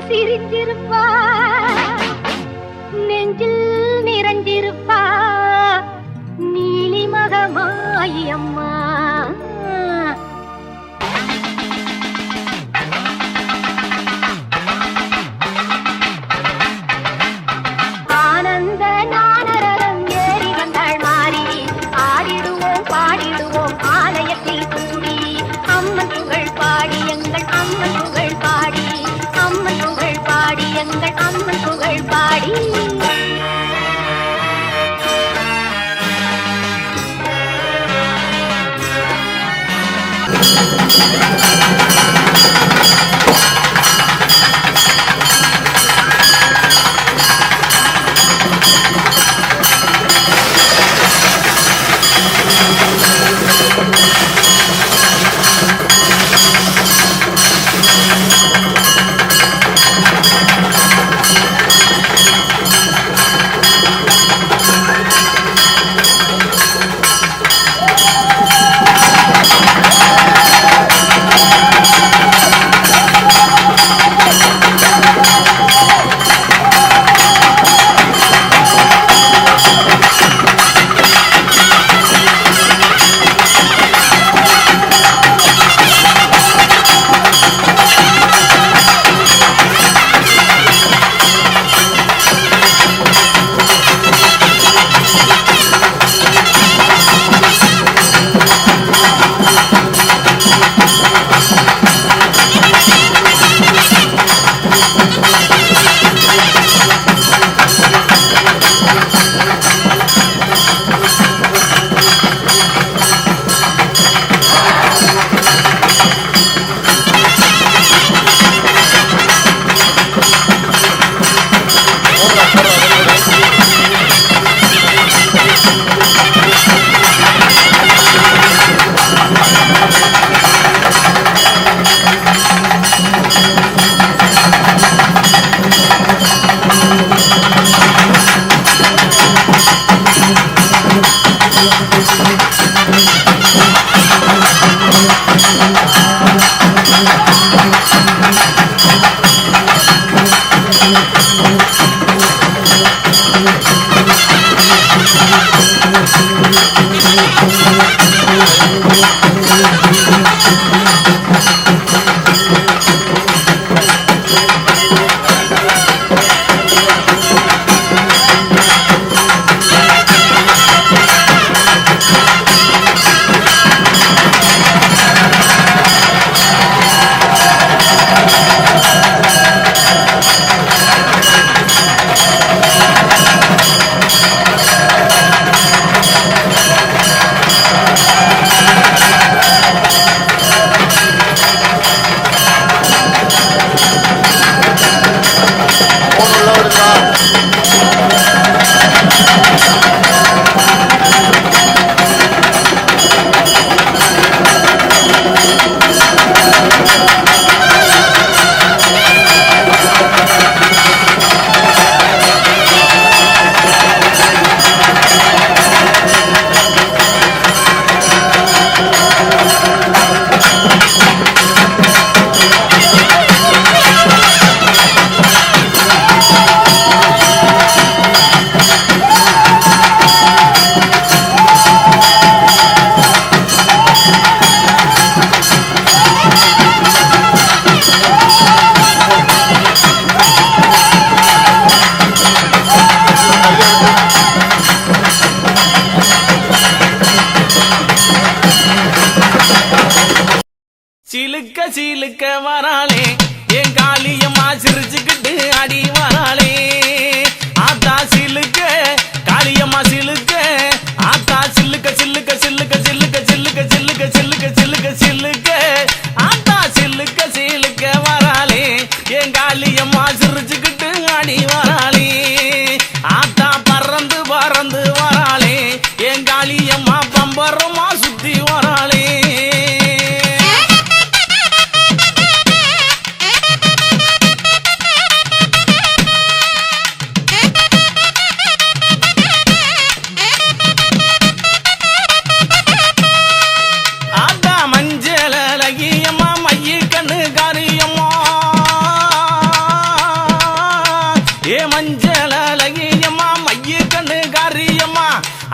சிரிஞ்சிருப்பா, நெஞ்சில் நிறைஞ்சிருப்பா, நீலி மகமாயி அம்மா. ஆனந்த நானரரம் ஏறி வந்தாள் மாறி, ஆடிடுவோம் பாடிடுவோம் ஆலயத்தில் கூடி, அம்மன் புகழ் பாடி எங்கள் அம்மன் புகழ் பாடி, அம்மன் புகழ் பாடி எங்கள் அம்மன் புகழ் பாடி. சிலுக்க சிலுக்க வராளே என் காளியம்மா சிரிச்சுக்கிட்டு அடி வராளே. ஆத்தா சிலுக்க காளியம்மா சிலுக்க, ஆத்தா சில்லுக்க சில்லுக்க சில்லுக்க சில்லுக்க சில்லுக்க சில்லுக்க சில்லுக்க சில்லுக்க சில்லுக்க, ஆத்தா சில்லுக்க சிலுக்க வராளே என் காளியம்மா சிரிச்சுக்கிட்டு அடி வராளே. ஆத்தா பறந்து பறந்து வராளே என் காளியம்மா பம்பரமா சுத்தி வராளே. மஞ்சள் அழகியம்மா மைய கண்ணு காரியம்மா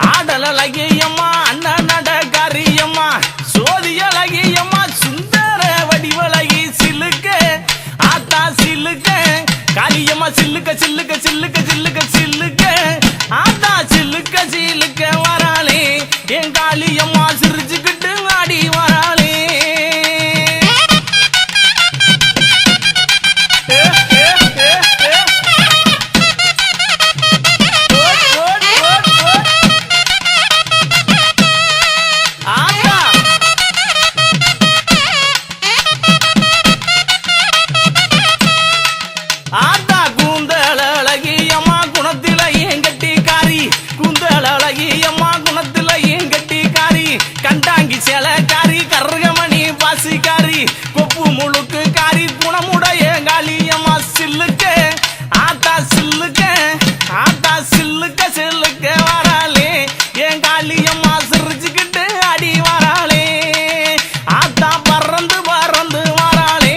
ஆடல் அழகியம்மா அண்ணன் நட காரியம்மா சோதி அழகியம்மா சுந்தர வடிவழகி சிலுக்க ஆத்தா சிலுக்க காளியம்மா சில்லுக்க சில்லுக்க சில்லுக்க சில்லுக்க சில்லுக்க ஆத்தா சில்லுக்க சில்லுக்க வராளே என் காளியம்மா சிரிச்சுக்கிட்டு ஆடி வராளே ஆத்தா கூந்தல் அழகியம்மா குணத்தில ஏன் கட்டிக்காரி கூந்தல் அழகியம்மா குணத்தில ஏன் கட்டிக்காரி கண்டாங்கி சேலக்காரி கருகமணி பாசிக்காரி கொப்பு முழுக்கு காரி குணமுடைய காளியம்மா சில்லுக்க ஆத்தா சில்லுக்க ஆத்தா சில்லுக்க சில்லுக்க வராளே என் காளியம்மா சிரிச்சுக்கிட்டு அடி வராளே ஆத்தா பறந்து பறந்து வராளே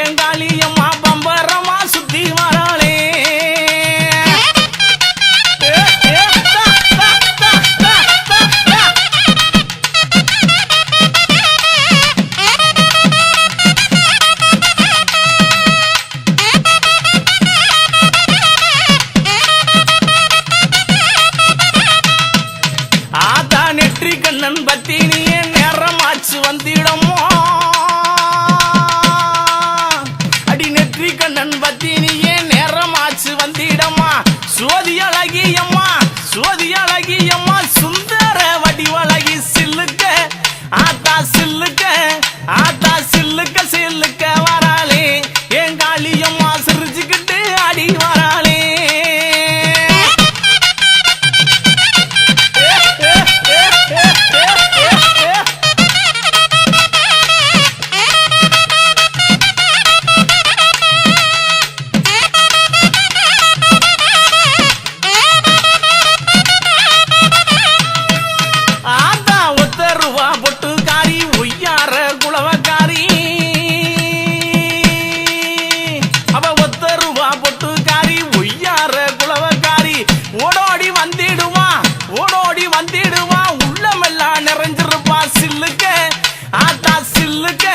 என் காளியம்மா பம்பரமா சுத்தி வராளே ஆத்தா நெற்றி கண்ணன் பத்தினியே நேரமாச்சு வந்திடமோ அடி நெற்றி கண்ணன் பத்தினியே நேரமாச்சு வந்திடம்மா சோதி அழகியம்மா சோதி அழகியம்மா சுந்தர வடிவழகி சில்லுக்க ஆத்தா சில்லுக்க ஆத்தா சில்லுக்க சில்லுக்க வராளே என் காளியம்மா சிரிச்சுக்கிட்டு அடி வராளே ஆத்தா ஒத்த ரூபா பொட்டுக்காரி ஒய்யார குளவக்காரி அவ ஒத்த ரூபா பொட்டுக்காரி ஒய்யார குளவக்காரி ஓடோடி வந்திடுவா ஓடோடி வந்திடுவா உள்ளமெல்லாம் நிறைஞ்சிருப்பா சில்லுக்க ஆத்தா சில்லுக்க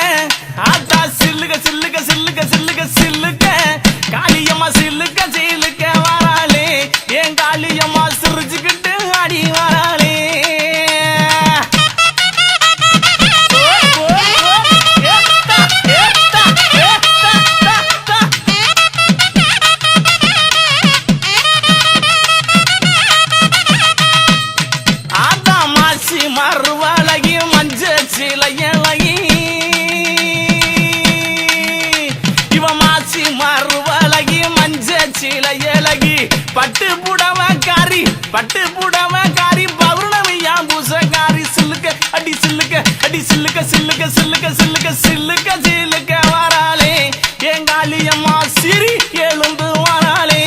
ஆத்தா சில்லுக்க சில்லுக்க சில்லுக்க சில்லுக்க சில்லுக்க காளியம்மா சில்லுக்க சில்லுக்க வராளே என் காளியம்மா சிரிச்சுக்கிட்டு அடி வராளே ஆத்தா மாசி மறுவழகி மஞ்ச சிலையழகி இவ மாசி மறுவழகி மஞ்ச சிலையழகி பட்டு புடவக்காரி பட்டு புடவக்காரி பௌர்ணமியா பூசக்காரி சில்லுக்க அடி சில்லுக்க அடி சில்லுக்க சில்லுக்க சில்லுக்க சில்லுக்க சில்லுக்க சில்லுக்க வராளே என் காளியம்மா சிரி எழுந்து வராளே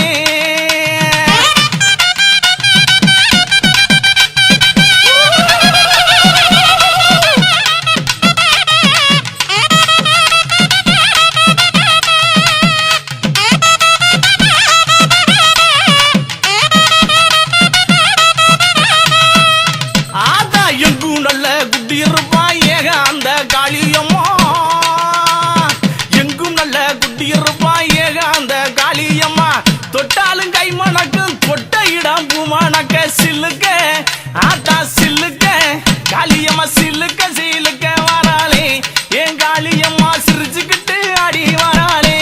ஆத்தா எங்கும் நல்ல குட்டி இருப்பா ஏக அந்த காளியம்மா எங்கும் நல்ல குட்டி இருப்பா ஏக அந்த காளியம்மா தொட்டாலும் கை மணக்கும் தொட்ட இடம் பூமணக்க சில்லுக்க ஆத்தா சில்லுக்க காளியம்மா சில்லுக்க சில்லுக்க வராளே என் காளியம்மா சிரிச்சுக்கிட்டு அடி வராளே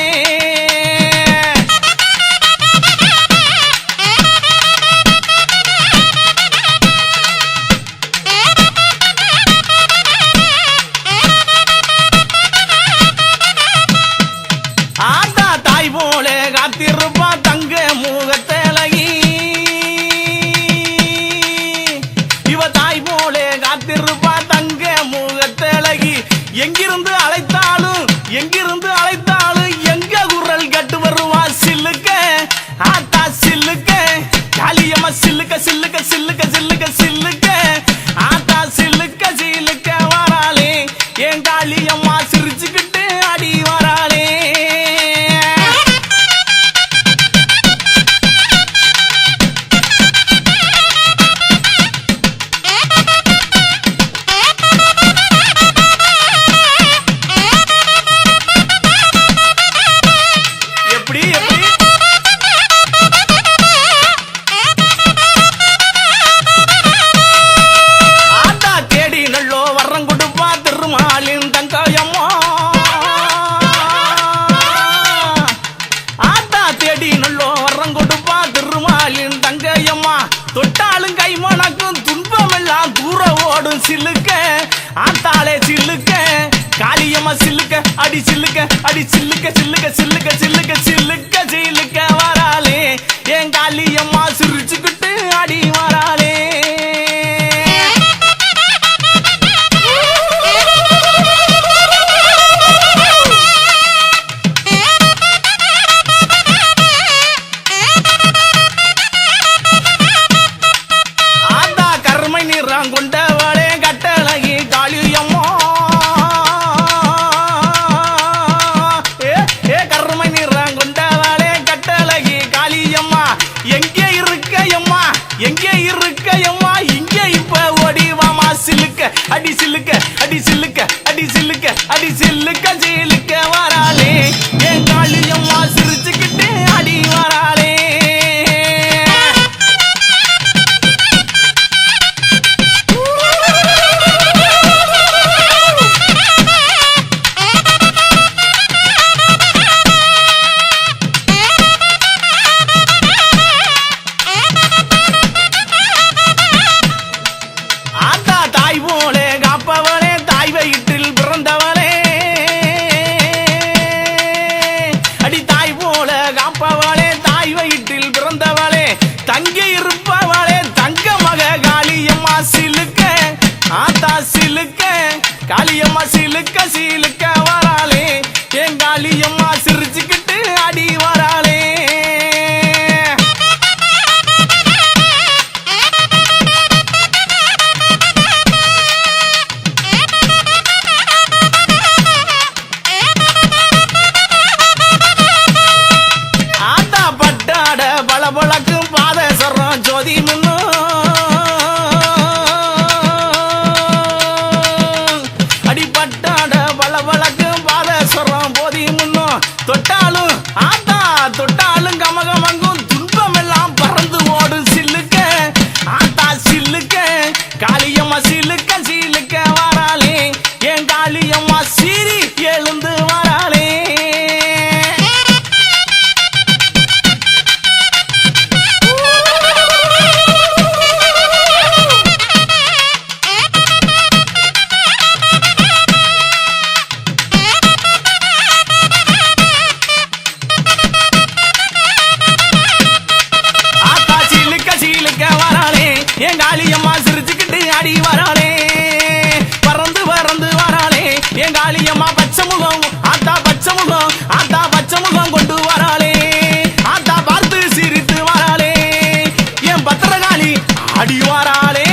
ஆத்தா தாய் போல காத்திருப்பா தங்க முகத்தழகி இவ தாய் போல காத்திருப்பா தங்க முகத்தழகி எங்கிருந்து அழைத்தாலும் எங்கிருந்து அழைத்தாலும் எங்க குரல் கட்டு வருவா சில்லுக்க ஆத்தா சில்லுக்க காளியம்மா சில்லுக்க சில்லுக்க சில்லுக்க சில்லுக்க சில்லுக்க ஆத்தா சில்லுக்க சில்லுக்க வராளே என் காளியம்மா சிரிச்சுக்கிட்டு அடி வராளே சில்லுக்க ஆத்தாளே சில்லுக்க காளியம்மா சில்லுக்க அடி சில்லுக்க அடி சில்லுக்க சில்லுக்க சில்லுக்க சில்லுக்க சில்லுக்க சில்லுக்க வராளே என் காளியம்மா சிரிச்சுக்கிட்டு அடி வராளே கொண்டவளே கட்டழகி காளியம்மா கருமை நிறம் கொண்டவளே கட்டழகி காளியம்மா எங்கே இருக்கையம்மா எங்கே இருக்கையம்மா இங்கே இப்ப ஓடிவாமா சில்லுக்க அடி சில்லுக்க அடி சில்லுக்க அடி சில்லுக்க அடி சில்லுக்க சில்லுக்க வராளே என் காளியம்மா சிரிச்சுக்கிட்டு அடி வராளே தங்கி இருப்பவளே தங்க மக காளியம்மா சிலுக்க ஆத்தா சிலுக்க காளியம்மா சிலுக்க சிலுக்க வராளே என் காளியம்மா சிரிச்சுக்கிட்டு அடி வராளே ஆத்தா பட்டாட பளபளக்கும் பாதேஸ்வரம் ஜோதி முன்னு அடிப்பட்டாட பளபளக்கும் பாதேஸ்வரம் போதி முன்னு தொட்டாலும் ஆத்தா தொட்டாலும் கமகமங்கும் துன்பம் எல்லாம் பறந்து ஓடும் சில்லுக்க ஆத்தா சில்லுக்க காளியம்மா சில்லுக்க சில்லுக்க வராளே என் காளியம்மா சீரி எழுந்து வராளே என் காளியம்மா சிரிச்சுக்கிட்டு அடி வராளே பறந்து பறந்து வராளே என் காளியம்மா பச்சை முகம் ஆத்தா பச்சை முகம் ஆத்தா பச்சை முகம் கொண்டு வராளே ஆத்தா பார்த்து சிரித்து வராளே என் பத்திரகாளி அடி வராளே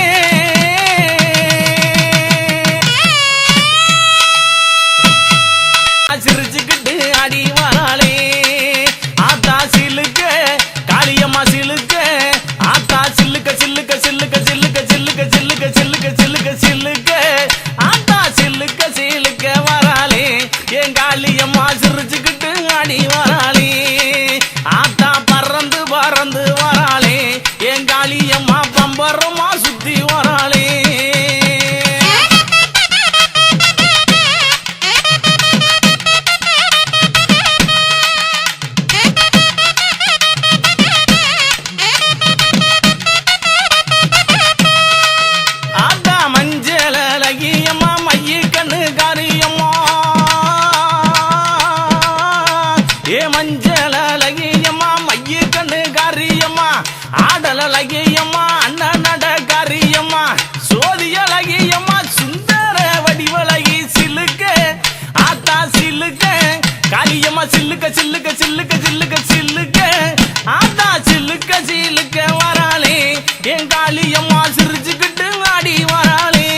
சிரிச்சுக்கிட்டு அடி வராளே ஆத்தா சிலுக்க காளியம்மா சிலுக்க ஆத்தா சில்லுக்க சில்லுக்க சில்லுக்க சில்லுக்க சில்லுக்க சில்லுக்க சில்லுக்க சில்லுக்க சில்லுக்க ஆத்தா சில்லுக்க சில்லுக்க வராளே என் காளியம்மா சிரிச்சுக்கிட்டு அடி வராளே ஆத்தா பறந்து பறந்து வராளே என் காளியம்மா பம்பரமா சுத்தி வராளே மஞ்சள் அழகியம்மா மைய கண்ணு காரியம்மா ஆடல் அழகியம்மா அண்ணன் நட காரியம்மா சோதி அழகியம்மா சுந்தர வடிவழகி சிலுக்க ஆத்தா சிலுக்க காளியம்மா சில்லுக்க சில்லுக்க சில்லுக்க சில்லுக்க சில்லுக்க ஆத்தா சில்லுக்க சில்லுக்க வராளே என் காளியம்மா சிரிச்சுக்கிட்டு ஆடி வராளே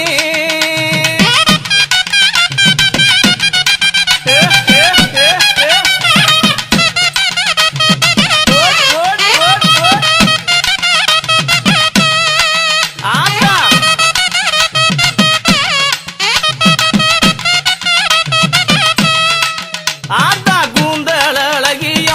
ஆத்தா கூந்தல் அழகிய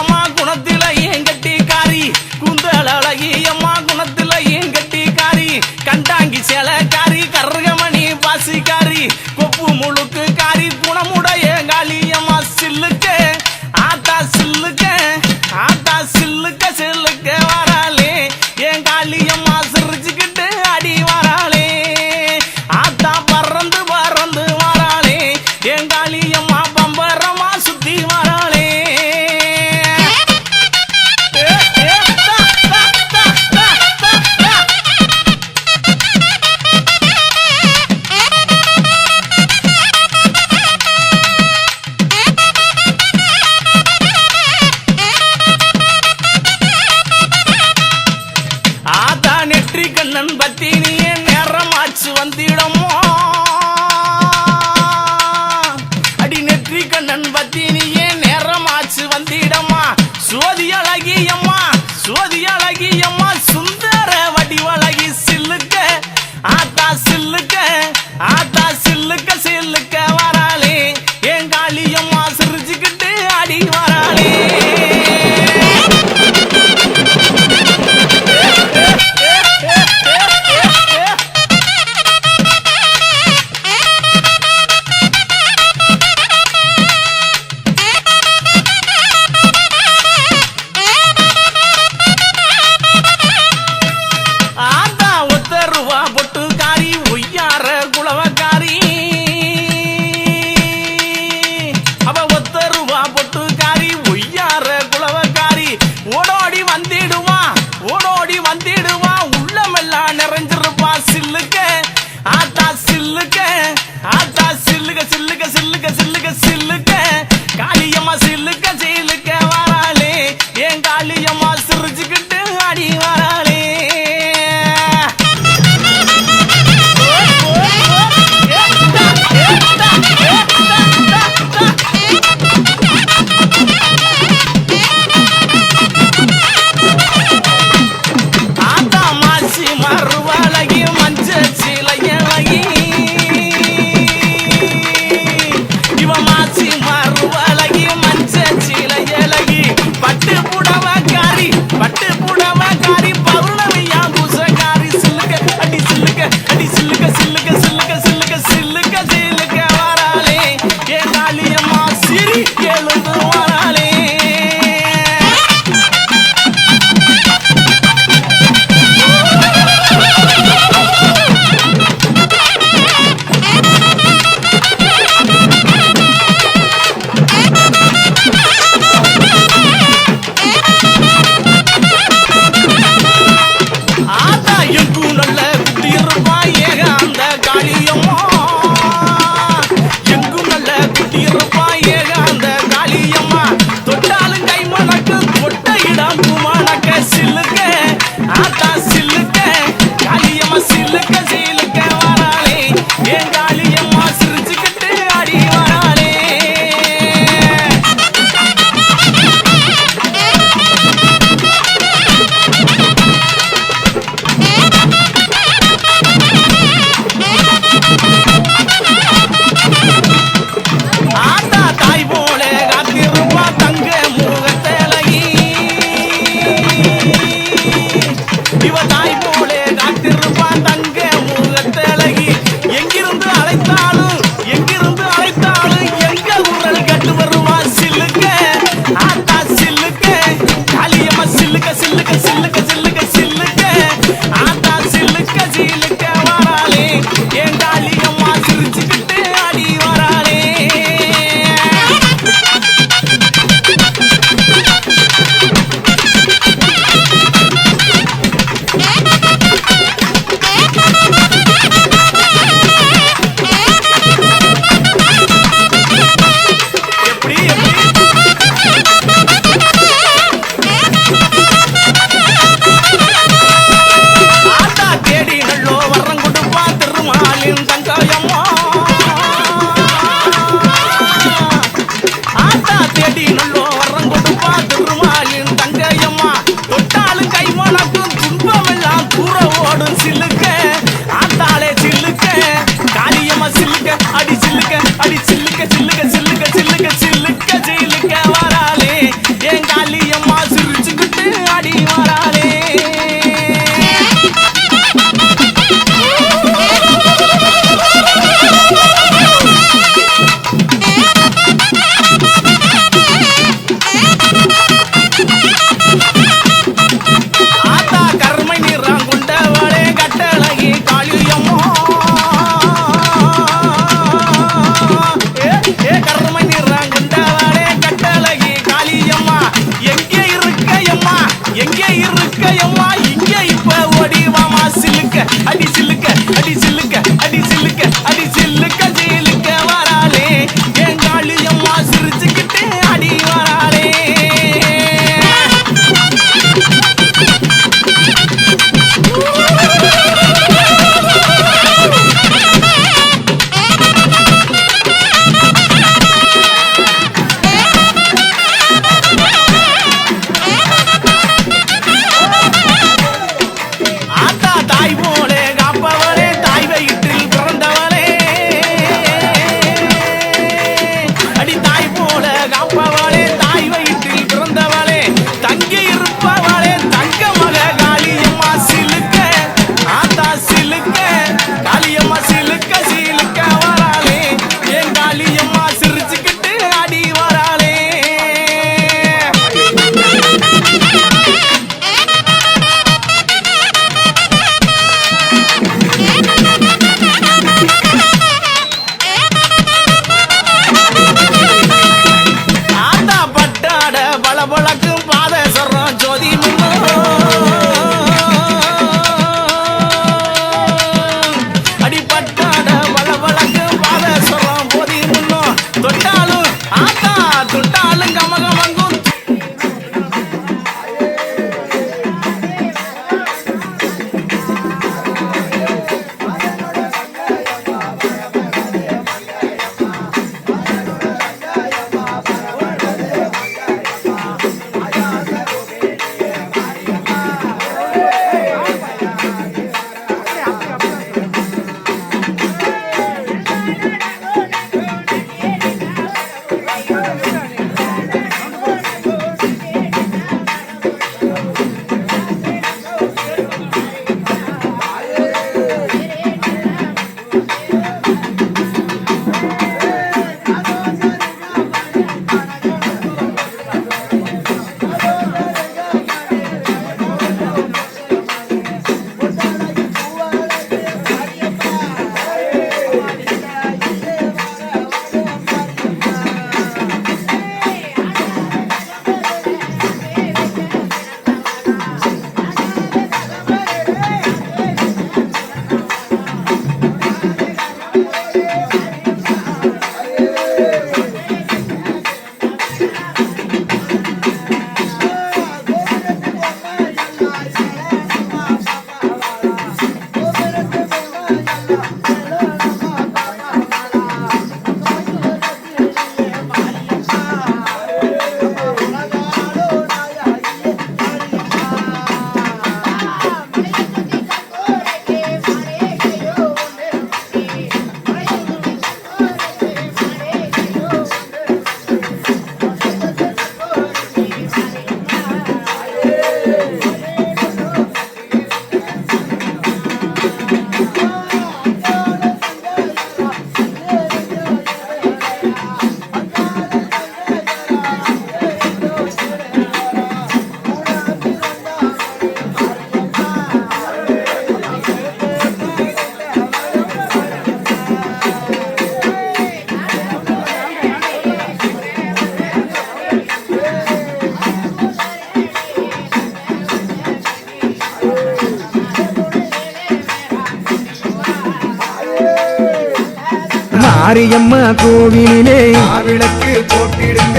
மாரியம்மா கோவிலிலே விளக்கு போட்டிடுங்க.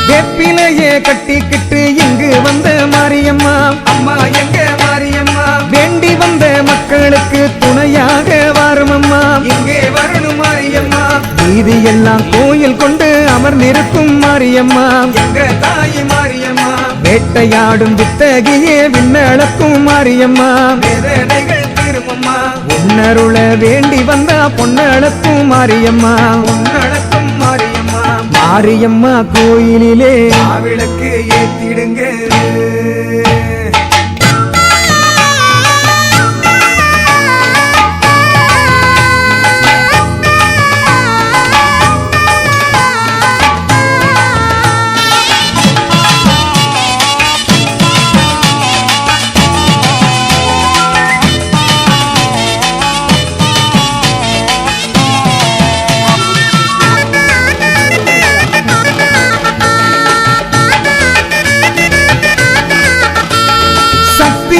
வேப்பிலையே கட்டிக்கிட்டு இங்கு வந்த மாரியம்மா, அம்மா எங்க மாரியம்மா, வேண்டி வந்த மக்களுக்கு துணையாக வருமம்மா, இங்கே வரணும் மாரியம்மா, வீதி எல்லாம் கோயில் கொண்டு அமர்ந்திருக்கும் மாரியம்மா, எங்க தாய் மாரியம்மா, வேட்டையாடும் வித்தகியே விண்ணளக்கும் மாரியம்மா, வேதனைகள் தீருமம்மா, உன்னருள வேண்டி வந்தா பொன்னளக்கும் மாரியம்மா, பொன்னளக்கும் மாரியம்மா, மாரியம்மா கோயிலிலே விளக்கு ஏத்திடுங்க.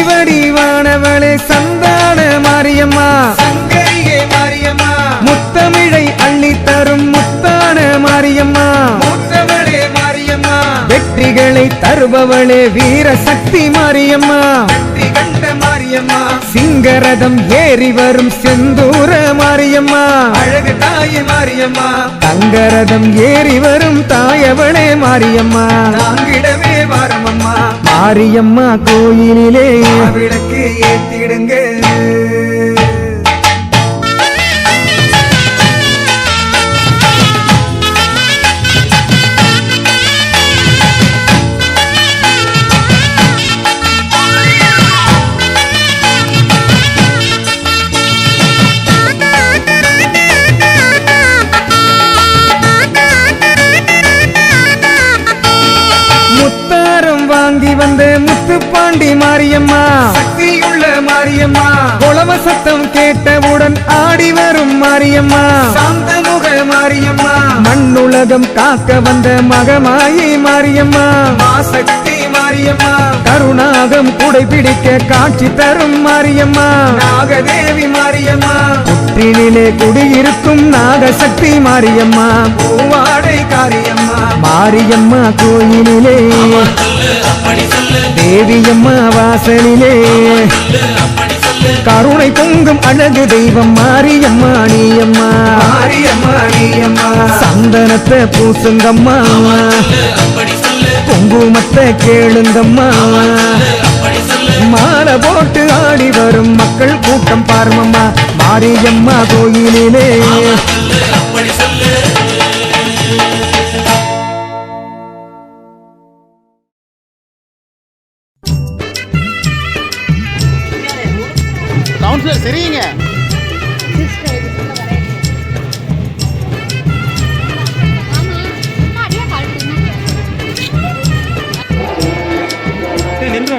வடிவானவளே சந்தான மாரியம்மா, சங்கரிகை மாரியம்மா, முத்தமிழை அள்ளி தரும் முத்தான மாரியம்மா, மூத்தவளே மாரியம்மா, வெற்றிகளை தருபவளே வீர சக்தி மாரியம்மா, வெற்றி கண்ட மாரியம்மா, சிங்கரதம் ஏறி வரும் செந்தூர மாரியம்மா, அழகு தாய் மாரியம்மா, தங்கரதம் ஏறி வரும் தாயவளே மாரியம்மா, தாங்கிடவே வாரமம்மா, மாரியம்மா கோயிலிலே விளக்கு ஏத்திடுங்க. முத்தாரம் வாங்கி வந்த முத்துப்பாண்டி மாரியம்மா, சக்தியுள்ள மாரியம்மா, குளவ சத்தம் கேட்டவுடன் ஆடி வரும் மாரியம்மா, சாந்தமுக மாரியம்மா, மண்ணுலகம் காக்க வந்த மகமாயி மாரியம்மா, மாசக்தி மாரியம்மா, கருணாகம் குடைபிடிக்க காட்சி தரும் மாரியம்மா, நாகதேவி மாரியம்மா, புற்றினிலே குடியிருக்கும் நாகசக்தி மாரியம்மா, பூவாடை காரியம்மா, மாரியம்மா கோயிலிலே தேவியம்மா வாசலிலே கருணை பொங்கும் அழகு தெய்வம் மாரியம்மா நீயம்மா, மாரியம்மா நீயம்மா, சந்தனத்தை பூசுங்கம்மா, குங்குமத்தை கேளுங்கம்மா, மாலை போட்டு ஆடி வரும் மக்கள் கூட்டம் பார்மம்மா, மாரியம்மா கோயிலிலே கவுன்சிலர் சரிங்க. நின்று